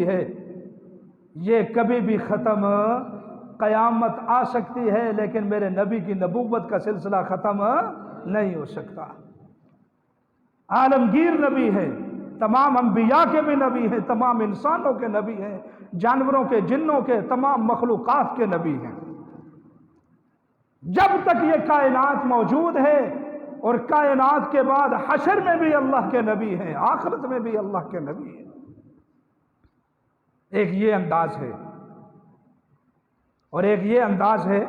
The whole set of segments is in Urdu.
ہے یہ کبھی بھی ختم قیامت آ سکتی ہے لیکن میرے نبی کی نبوت کا سلسلہ ختم نہیں ہو سکتا۔ عالمگیر نبی ہے، تمام انبیاء کے بھی نبی ہیں، تمام انسانوں کے نبی ہیں، جانوروں کے، جنوں کے، تمام مخلوقات کے نبی ہیں۔ جب تک یہ کائنات موجود ہے اور کائنات کے بعد حشر میں بھی اللہ کے نبی ہیں، آخرت میں بھی اللہ کے نبی ہیں۔ ایک یہ انداز ہے اور ایک یہ انداز ہے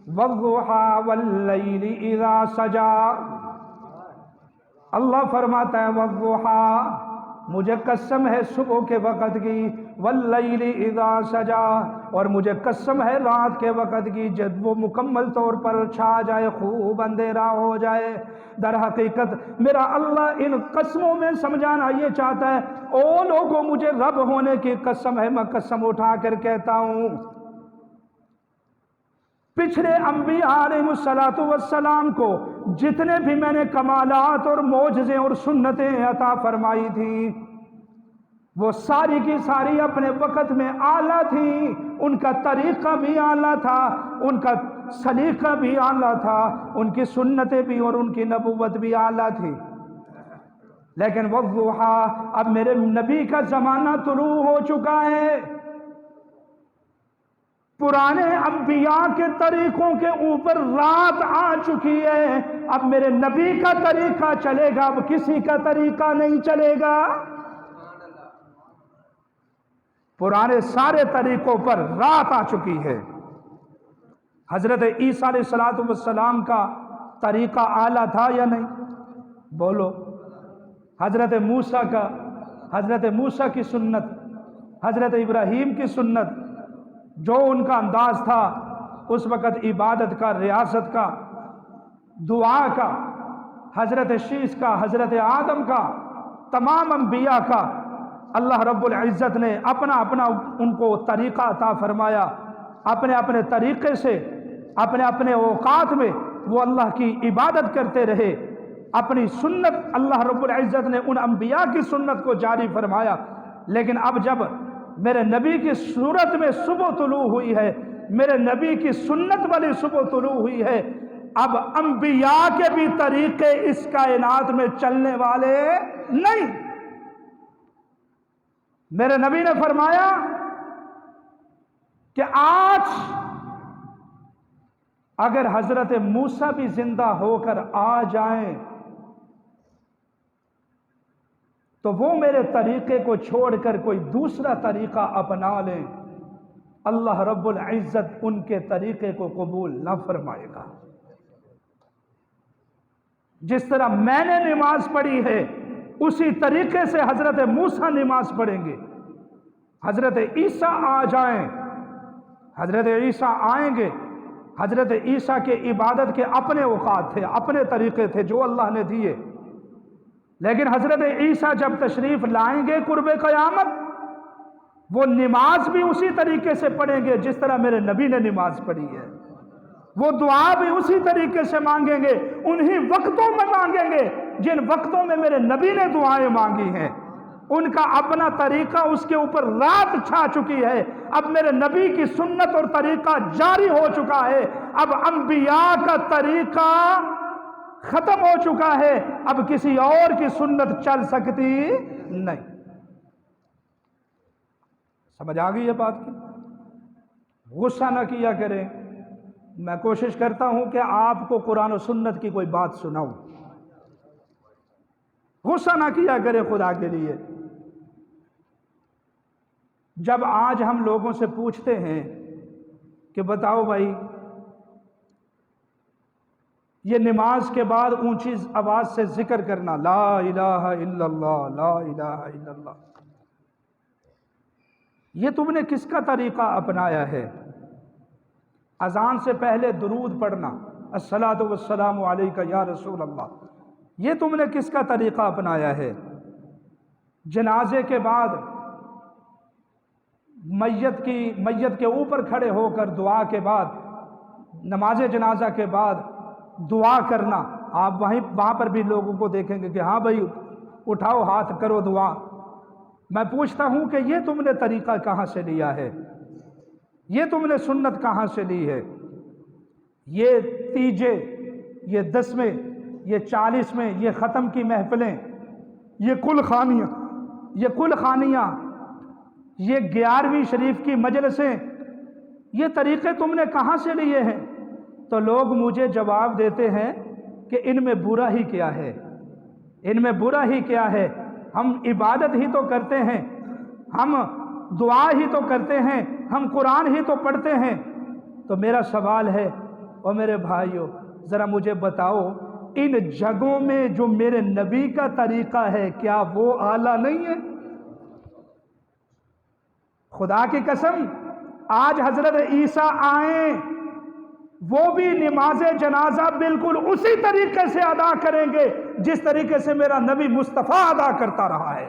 وَالضُّحَىٰ وَاللَّيْلِ إِذَا سَجَىٰ۔ اللہ فرماتا ہے وَالضُّحَىٰ، مجھے قسم ہے صبح کے وقت کی، وَاللَّيْلِ إِذَا سَجَىٰ، اور مجھے قسم ہے رات کے وقت کی جب وہ مکمل طور پر چھا جائے، خوب اندھیرا ہو جائے۔ در حقیقت میرا اللہ ان قسموں میں سمجھانا یہ چاہتا ہے، او لوگوں مجھے رب ہونے کی قسم ہے، میں قسم اٹھا کر کہتا ہوں پچھلے انبیاء علیہ السلام کو جتنے بھی میں نے کمالات اور معجزے اور سنتیں عطا فرمائی تھیں وہ ساری کی ساری اپنے وقت میں اعلیٰ تھیں، ان کا طریقہ بھی اعلیٰ تھا، ان کا سلیقہ بھی اعلیٰ تھا، ان کی سنتیں بھی اور ان کی نبوت بھی اعلیٰ تھی۔ لیکن والضحیٰ، اب میرے نبی کا زمانہ طلوع ہو چکا ہے، پرانے انبیاء کے طریقوں کے اوپر رات آ چکی ہے، اب میرے نبی کا طریقہ چلے گا، اب کسی کا طریقہ نہیں چلے گا۔ پرانے سارے طریقوں پر رات آ چکی ہے۔ حضرت عیسیٰ علیہ السلام کا طریقہ اعلیٰ تھا یا نہیں؟ بولو۔ حضرت موسیٰ کا، حضرت موسیٰ کی سنت، حضرت ابراہیم کی سنت، جو ان کا انداز تھا اس وقت عبادت کا، ریاست کا، دعا کا، حضرت شیش کا، حضرت آدم کا، تمام انبیاء کا، اللہ رب العزت نے اپنا اپنا ان کو طریقہ عطا فرمایا، اپنے اپنے طریقے سے، اپنے اپنے اوقات میں وہ اللہ کی عبادت کرتے رہے۔ اپنی سنت اللہ رب العزت نے ان انبیاء کی سنت کو جاری فرمایا۔ لیکن اب جب میرے نبی کی صورت میں صبح طلوع ہوئی ہے، میرے نبی کی سنت والی صبح طلوع ہوئی ہے، اب انبیاء کے بھی طریقے اس کائنات میں چلنے والے نہیں۔ میرے نبی نے فرمایا کہ آج اگر حضرت موسیٰ بھی زندہ ہو کر آ جائیں تو وہ میرے طریقے کو چھوڑ کر کوئی دوسرا طریقہ اپنا لیں، اللہ رب العزت ان کے طریقے کو قبول نہ فرمائے گا۔ جس طرح میں نے نماز پڑھی ہے اسی طریقے سے حضرت موسیٰ نماز پڑھیں گے۔ حضرت عیسیٰ آ جائیں، حضرت عیسیٰ آئیں گے، حضرت عیسیٰ کے عبادت کے اپنے اوقات تھے، اپنے طریقے تھے جو اللہ نے دیے، لیکن حضرت عیسیٰ جب تشریف لائیں گے قرب قیامت، وہ نماز بھی اسی طریقے سے پڑھیں گے جس طرح میرے نبی نے نماز پڑھی ہے، وہ دعا بھی اسی طریقے سے مانگیں گے، انہی وقتوں میں مانگیں گے جن وقتوں میں میرے نبی نے دعائیں مانگی ہیں۔ ان کا اپنا طریقہ، اس کے اوپر رات چھا چکی ہے، اب میرے نبی کی سنت اور طریقہ جاری ہو چکا ہے، اب انبیاء کا طریقہ ختم ہو چکا ہے، اب کسی اور کی سنت چل سکتی نہیں۔ سمجھ آ گئی یہ بات کی؟ غصہ نہ کیا کریں، میں کوشش کرتا ہوں کہ آپ کو قرآن و سنت کی کوئی بات سناؤں، غصہ نہ کیا کرے خدا کے لیے۔ جب آج ہم لوگوں سے پوچھتے ہیں کہ بتاؤ بھائی یہ نماز کے بعد اونچی آواز سے ذکر کرنا، لا الہ الا اللہ، لا الہ الا اللہ، یہ تم نے کس کا طریقہ اپنایا ہے؟ اذان سے پہلے درود پڑھنا، الصلاۃ والسلام علیک یا رسول اللہ، یہ تم نے کس کا طریقہ اپنایا ہے؟ جنازے کے بعد میت کے اوپر کھڑے ہو کر دعا کے بعد، نماز جنازہ کے بعد دعا کرنا، آپ وہاں پر بھی لوگوں کو دیکھیں گے کہ ہاں بھائی اٹھاؤ ہاتھ کرو دعا، میں پوچھتا ہوں کہ یہ تم نے طریقہ کہاں سے لیا ہے؟ یہ تم نے سنت کہاں سے لی ہے؟ یہ تیجے، یہ 10ویں، یہ 40ویں، یہ ختم کی محفلیں، یہ کل خانیاں، یہ 11ویں شریف کی مجلسیں، یہ طریقے تم نے کہاں سے لیے ہیں؟ تو لوگ مجھے جواب دیتے ہیں کہ ان میں برا ہی کیا ہے، ان میں برا ہی کیا ہے؟ ہم عبادت ہی تو کرتے ہیں، ہم دعا ہی تو کرتے ہیں، ہم قرآن ہی تو پڑھتے ہیں۔ تو میرا سوال ہے، اور میرے بھائیوں ذرا مجھے بتاؤ، ان جگہوں میں جو میرے نبی کا طریقہ ہے کیا وہ اعلیٰ نہیں ہے؟ خدا کی قسم، آج حضرت عیسیٰ آئیں، وہ بھی نماز جنازہ بالکل اسی طریقے سے ادا کریں گے جس طریقے سے میرا نبی مصطفیٰ ادا کرتا رہا ہے۔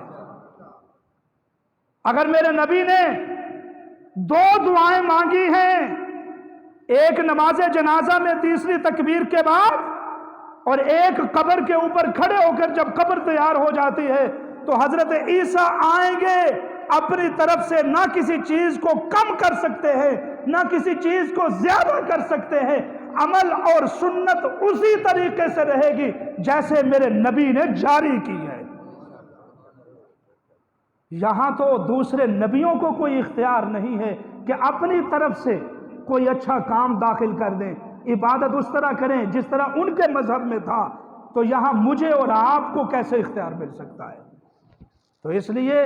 اگر میرے نبی نے 2 دعائیں مانگی ہیں، ایک نماز جنازہ میں تیسری تکبیر کے بعد، اور ایک قبر کے اوپر کھڑے ہو کر جب قبر تیار ہو جاتی ہے، تو حضرت عیسیٰ آئیں گے، اپنی طرف سے نہ کسی چیز کو کم کر سکتے ہیں نہ کسی چیز کو زیادہ کر سکتے ہیں، عمل اور سنت اسی طریقے سے رہے گی جیسے میرے نبی نے جاری کی ہے۔ یہاں تو دوسرے نبیوں کو کوئی اختیار نہیں ہے کہ اپنی طرف سے کوئی اچھا کام داخل کر دیں، عبادت اس طرح کریں جس طرح ان کے مذہب میں تھا، تو یہاں مجھے اور آپ کو کیسے اختیار مل سکتا ہے؟ تو اس لیے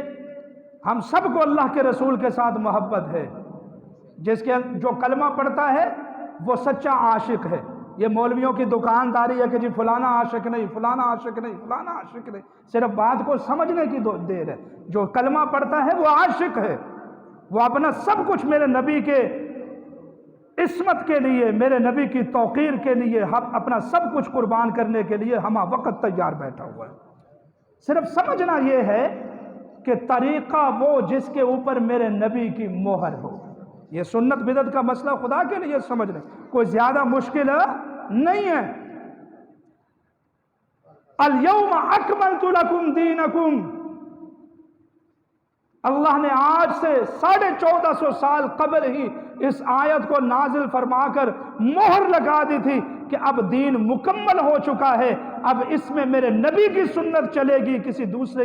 ہم سب کو اللہ کے رسول کے ساتھ محبت ہے۔ جو کلمہ پڑھتا ہے وہ سچا عاشق ہے۔ یہ مولویوں کی دکانداری ہے کہ جی فلانا عاشق نہیں، فلانا عاشق نہیں، فلانا عاشق نہیں، صرف بات کو سمجھنے کی دیر ہے۔ جو کلمہ پڑھتا ہے وہ عاشق ہے، وہ اپنا سب کچھ میرے نبی کے عصمت کے لیے، میرے نبی کی توقیر کے لیے، اپنا سب کچھ قربان کرنے کے لیے ہمہ وقت تیار بیٹھا ہوا ہے۔ صرف سمجھنا یہ ہے کہ طریقہ وہ جس کے اوپر میرے نبی کی مہر ہو۔ یہ سنت بدعت کا مسئلہ خدا کے لیے سمجھ لیں، کوئی زیادہ مشکل نہیں ہے۔ الیوم اکملت لکم دینکم، اللہ نے آج سے 1450 سال قبل ہی اس آیت کو نازل فرما کر مہر لگا دی تھی کہ اب دین مکمل ہو چکا ہے، اب اس میں میرے نبی کی سنت چلے گی، کسی دوسرے کی